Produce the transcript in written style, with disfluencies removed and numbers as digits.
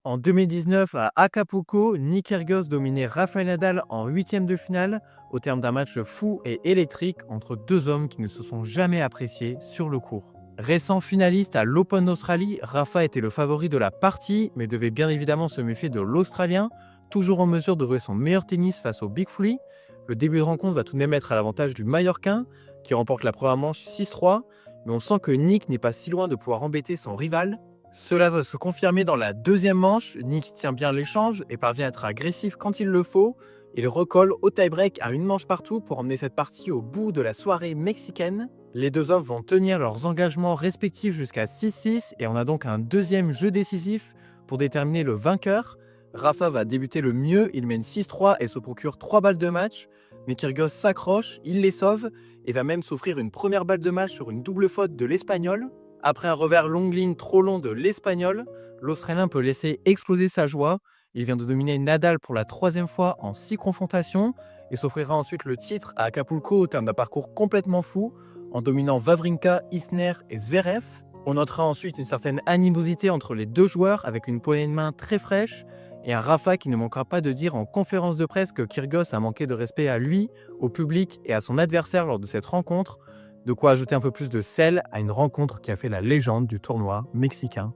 En 2019, à Acapulco, Nick Kyrgios dominait Rafael Nadal en huitième de finale au terme d'un match fou et électrique entre deux hommes qui ne se sont jamais appréciés sur le court. Récent finaliste à l'Open d'Australie, Rafa était le favori de la partie, mais devait bien évidemment se méfier de l'Australien, toujours en mesure de jouer son meilleur tennis face au Big Three. Le début de rencontre va tout de même être à l'avantage du Mallorquin, qui remporte la première manche 6-3, mais on sent que Nick n'est pas si loin de pouvoir embêter son rival. Cela va se confirmer dans la deuxième manche. Nick tient bien l'échange et parvient à être agressif quand il le faut. Il recolle au tie-break à une manche partout pour emmener cette partie au bout de la soirée mexicaine. Les deux hommes vont tenir leurs engagements respectifs jusqu'à 6-6 et on a donc un deuxième jeu décisif pour déterminer le vainqueur. Rafa va débuter le mieux, il mène 6-3 et se procure 3 balles de match. Mais Kyrgios s'accroche, il les sauve et va même s'offrir une première balle de match sur une double faute de l'Espagnol. Après un revers longue ligne trop long de l'Espagnol, l'Australien peut laisser exploser sa joie. Il vient de dominer Nadal pour la troisième fois en 6 confrontations et s'offrira ensuite le titre à Acapulco au terme d'un parcours complètement fou en dominant Wawrinka, Isner et Zverev. On notera ensuite une certaine animosité entre les deux joueurs avec une poignée de main très fraîche et un Rafa qui ne manquera pas de dire en conférence de presse que Kyrgios a manqué de respect à lui, au public et à son adversaire lors de cette rencontre. De quoi ajouter un peu plus de sel à une rencontre qui a fait la légende du tournoi mexicain.